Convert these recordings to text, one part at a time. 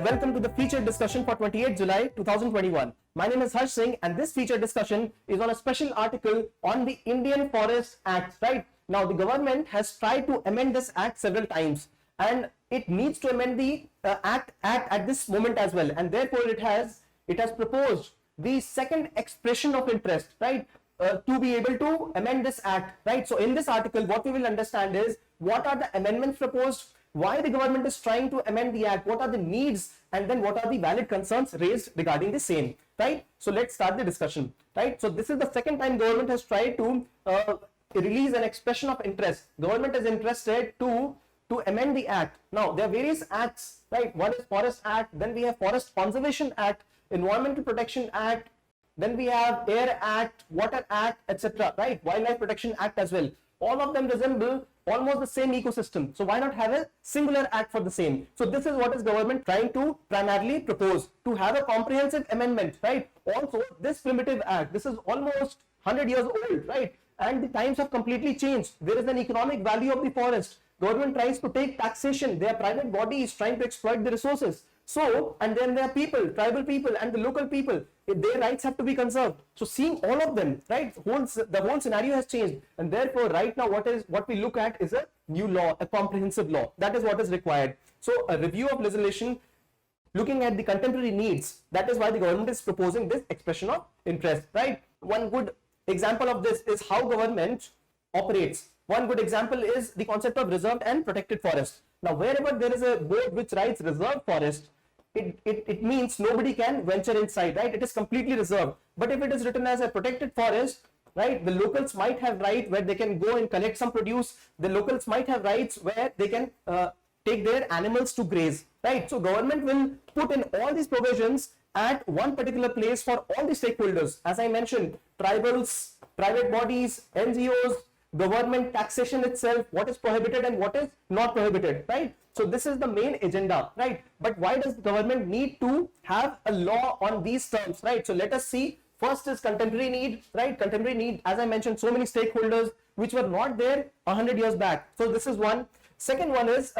and welcome to the featured discussion for 28 July 2021. My name is Harsh Singh and this featured discussion is on a special article on the Indian Forest Act, right? Now the government has tried to amend this act several times and it needs to amend the act at this moment as well, and therefore it has proposed the second expression of interest, right? To be able to amend this act, right? So in this article, what we will understand is what are the amendments proposed, why the government is trying to amend the act, what are the needs, and then what are the valid concerns raised regarding the same, right? So let's start the discussion, right? So this is the second time government has tried to release an expression of interest. Government is interested to amend the act. Now there are various acts, right? One is Forest Act, then we have Forest Conservation Act, Environmental Protection Act, then we have Air Act, Water Act, etc., right? Wildlife Protection Act as well. All of them resemble almost the same ecosystem. So why not have a singular act for the same? So this is what is government trying to primarily propose, to have a comprehensive amendment, right? Also, this primitive act, this is almost 100 years old, right? And the times have completely changed. There is an economic value of the forest. Government tries to take taxation. Their private body is trying to exploit the resources. So, and then there are people, tribal people and the local people, their rights have to be conserved. So seeing all of them, right, the whole scenario has changed, and therefore right now what we look at is a new law, a comprehensive law. That is what is required. So a review of legislation looking at the contemporary needs. That is why the government is proposing this expression of interest, right? One good example of this is how government operates. One good example is the concept of reserved and protected forest. Now, wherever there is a board which writes reserved forest, it means nobody can venture inside, right? It is completely reserved. But if it is written as a protected forest, right, the locals might have right where they can go and collect some produce. The locals might have rights where they can take their animals to graze, right? So government will put in all these provisions at one particular place for all the stakeholders. As I mentioned, tribals, private bodies, NGOs, government, taxation itself, what is prohibited and what is not prohibited, right? So this is the main agenda, right? But why does the government need to have a law on these terms, right? So let us see. First is contemporary need, right? Contemporary need, as I mentioned, so many stakeholders which were not there 100 years back. So this is one. Second one is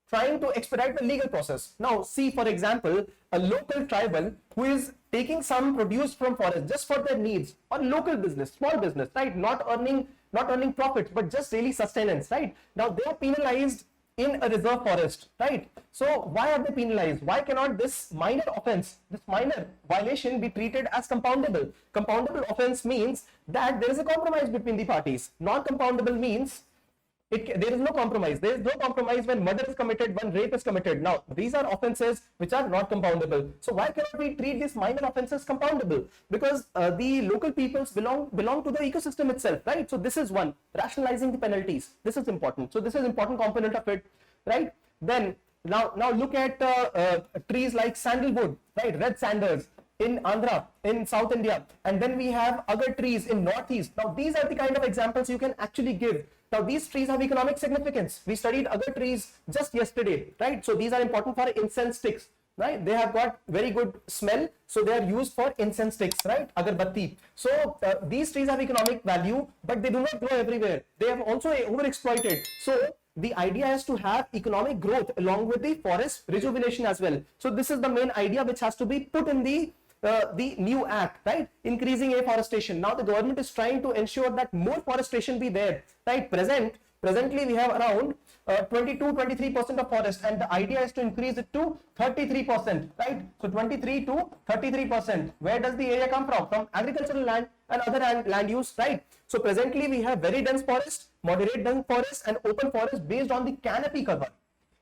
trying to expedite the legal process. Now see, for example, a local tribal who is taking some produce from forest just for their needs, or local business, small business, right? Not earning profits, but just daily sustenance, right? Now they are penalized in a reserve forest, right? So why are they penalized? Why cannot this minor offense, this minor violation be treated as compoundable? Compoundable offense means that there is a compromise between the parties. Non-compoundable means there is no compromise. There is no compromise when murder is committed, when rape is committed. Now, these are offenses which are not compoundable. So why cannot we treat these minor offenses compoundable? Because the local peoples belong to the ecosystem itself, right? So this is one. Rationalizing the penalties. This is important. So this is important component of it, right? Then now look at trees like sandalwood, right? Red sanders in Andhra, in South India, and then we have agar trees in Northeast. Now these are the kind of examples you can actually give. Now these trees have economic significance. We studied agar trees just yesterday, right? So these are important for incense sticks, right? They have got very good smell, so they are used for incense sticks, right? Agarbatti. So these trees have economic value, but they do not grow everywhere. They have also overexploited. So the idea is to have economic growth along with the forest rejuvenation as well. So this is the main idea which has to be put in the new act, right? Increasing afforestation. Now the government is trying to ensure that more forestation be there, right? Presently we have around 22-23% of forest, and the idea is to increase it to 33%, right? So 23 to 33%. Where does the area come from? From agricultural land and other land use, right? So presently we have very dense forest, moderate dense forest, and open forest based on the canopy cover.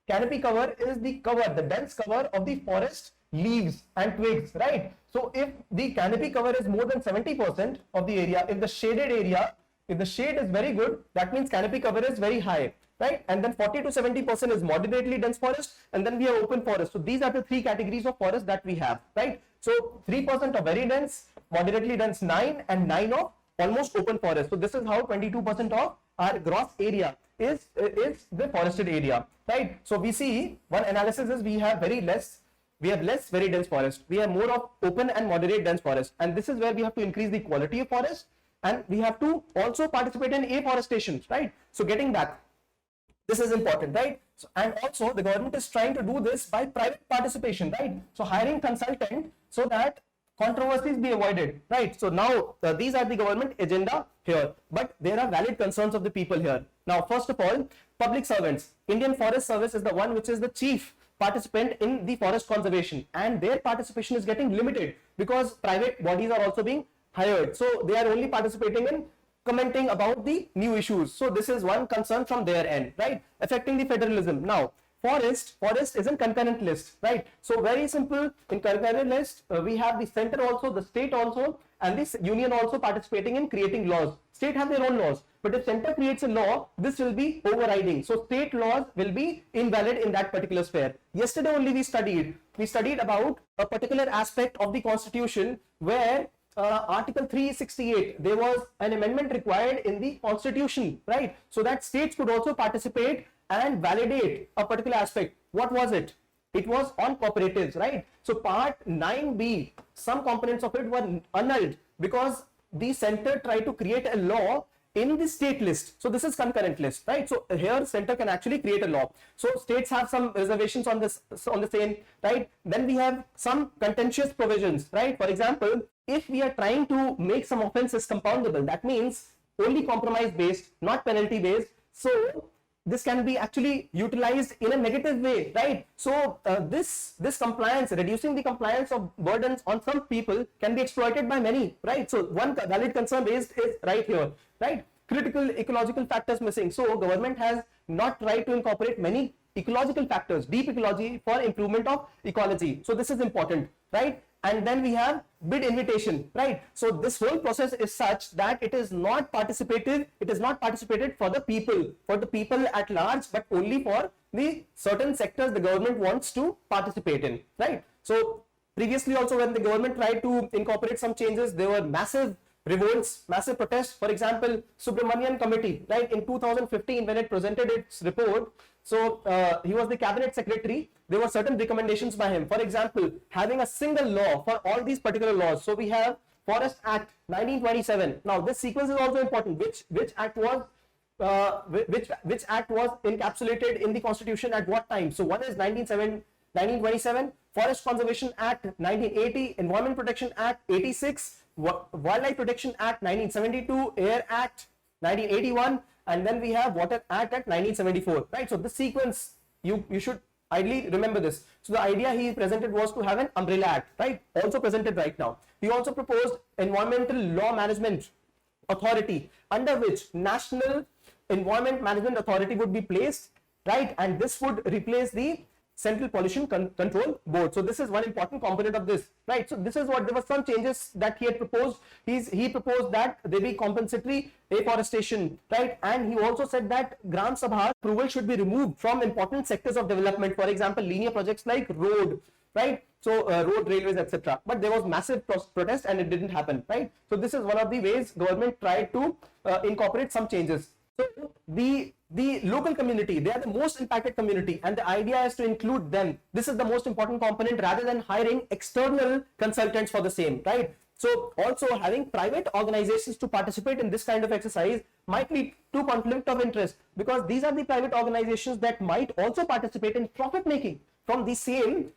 Canopy cover is the cover, the dense cover of the forest leaves and twigs, right? So if the canopy cover is more than 70% of the area, if the shaded area, if the shade is very good, that means canopy cover is very high, right? And then 40 to 70% is moderately dense forest, and then we have open forest. So these are the three categories of forest that we have, right? So 3% of very dense, moderately dense 9, and 9 of almost open forest. So this is how 22% of our gross area is the forested area, right? So we see one analysis is we have less very dense forest. We have more of open and moderate dense forest, and this is where we have to increase the quality of forest, and we have to also participate in afforestation, right? So getting back, This is important, right? So, and also the government is trying to do this by private participation, right? So hiring consultant so that controversies be avoided, right? So now these are the government agenda here, but there are valid concerns of the people here. Now, first of all, public servants. Indian Forest Service is the one which is the chief participant in the forest conservation, and their participation is getting limited because private bodies are also being hired. So they are only participating in commenting about the new issues. So this is one concern from their end, right? Affecting the federalism. Now, forest is in concurrent list, right? So very simple. In concurrent list, we have the center also, the state also, and this union also participating in creating laws. State have their own laws, but if center creates a law, this will be overriding. So state laws will be invalid in that particular sphere. Yesterday only we studied about a particular aspect of the constitution where Article 368, there was an amendment required in the constitution, right? So that states could also participate and validate a particular aspect. What was it? It was on cooperatives, right? So part 9b, some components of it were annulled because the center tried to create a law in the state list. So this is concurrent list, right? So here center can actually create a law. So states have some reservations on this, on the same, right? Then we have some contentious provisions, right? For example, if we are trying to make some offenses compoundable, that means only compromise based, not penalty based. So this can be actually utilized in a negative way, right? So this compliance, reducing the compliance of burdens on some people can be exploited by many, right? So one valid concern raised is right here, right? Critical ecological factors missing. So government has not tried to incorporate many ecological factors, deep ecology for improvement of ecology. So this is important, right? And then we have bid invitation, right? So this whole process is such that it is not participated for the people at large, but only for the certain sectors the government wants to participate in, right? So previously also when the government tried to incorporate some changes, there were massive revolts, massive protests. For example, Subramanian Committee, right, in 2015 when it presented its report, so he was the cabinet secretary, there were certain recommendations by him. For example, having a single law for all these particular laws. So we have Forest Act 1927. Now this sequence is also important. Which act was encapsulated in the constitution at what time? So one is 1927, Forest Conservation Act 1980, Environment Protection Act 86, Wildlife Protection Act 1972, Air Act 1981, and then we have Water Act at 1974, right? So this sequence, you should ideally remember this. So the idea he presented was to have an umbrella act, right? Also presented right now. He also proposed Environmental Law Management Authority, under which National Environment Management Authority would be placed, right? And this would replace the Central Pollution Control Board. So this is one important component of this, right? So this is what, there were some changes that he had proposed. He proposed that there be compensatory afforestation, right? And he also said that Gram Sabha approval should be removed from important sectors of development, for example, linear projects like road, right? So road, railways, etc. But there was massive protest and it didn't happen, right? So this is one of the ways government tried to incorporate some changes. So the local community, they are the most impacted community, and the idea is to include them. This is the most important component rather than hiring external consultants for the same, right? So also having private organizations to participate in this kind of exercise might lead to conflict of interest, because these are the private organizations that might also participate in profit making from the same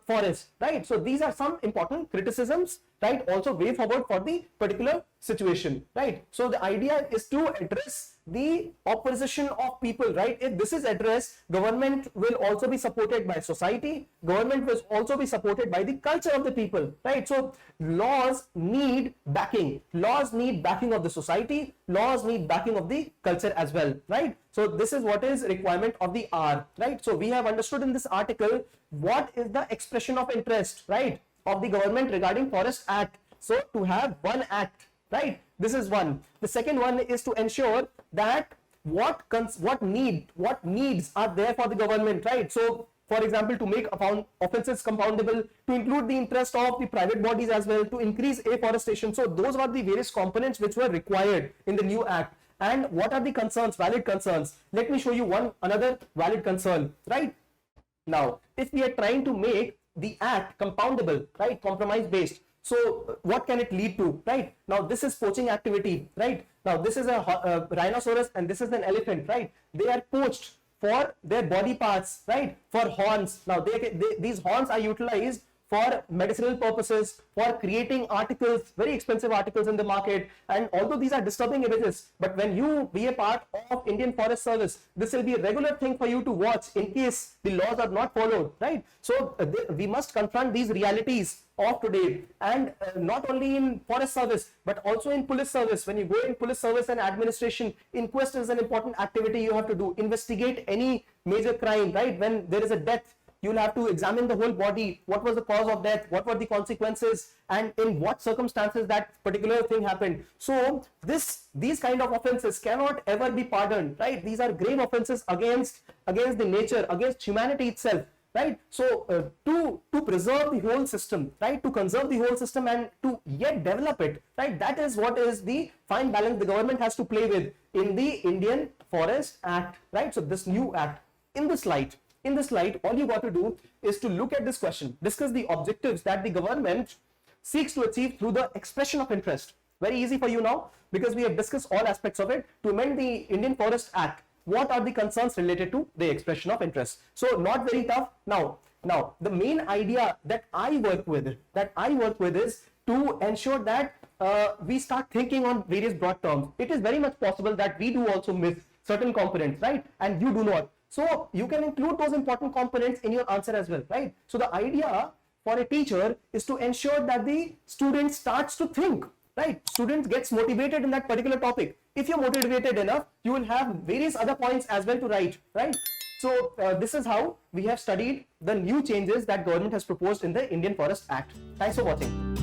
forest, right? So these are some important criticisms, right? Also way forward for the particular situation, right? So the idea is to address the opposition of people, right? If this is addressed, government will also be supported by society, government will also be supported by the culture of the people, right? So laws need backing of the society, laws need backing of the culture as well, right? So this is what is requirement of the hour, right? So we have understood in this article what is the expression of interest, right, of the government regarding Forest Act. So to have one act, right, this is one. The second one is to ensure that what needs are there for the government, right? So for example, to make offenses compoundable, to include the interest of the private bodies as well, to increase afforestation. So those were the various components which were required in the new act. And what are the concerns, valid concerns? Let me show you another valid concern, right? Now, if we are trying to make the act compoundable, right, compromise based, so what can it lead to, right? Now this is poaching activity, right? Now this is a rhinoceros and this is an elephant, right? They are poached for their body parts, right? For horns. Now these horns are utilized for medicinal purposes, for creating articles, very expensive articles in the market. And although these are disturbing images, but when you be a part of Indian Forest Service, this will be a regular thing for you to watch in case the laws are not followed, right? So we must confront these realities of today, and not only in Forest Service, but also in Police Service. When you go in Police Service and administration, inquest is an important activity you have to do. Investigate any major crime, right? When there is a death, you'll have to examine the whole body. What was the cause of death? What were the consequences? And in what circumstances that particular thing happened? So these kind of offenses cannot ever be pardoned, right? These are grave offenses against the nature, against humanity itself, right? So to preserve the whole system, right? To conserve the whole system and to yet develop it, right? That is what is the fine balance the government has to play with in the Indian Forest Act, right? So this new act. In this slide, all you got to do is to look at this question, discuss the objectives that the government seeks to achieve through the expression of interest. Very easy for you now, because we have discussed all aspects of it. To amend the Indian Forest Act, what are the concerns related to the expression of interest? So not very tough. Now the main idea that I work with is to ensure that we start thinking on various broad terms. It is very much possible that we do also miss certain components, right? And you do not. So you can include those important components in your answer as well, right? So the idea for a teacher is to ensure that the student starts to think, right? Student gets motivated in that particular topic. If you're motivated enough, you will have various other points as well to write, right? So this is how we have studied the new changes that government has proposed in the Indian Forest Act. Thanks for watching.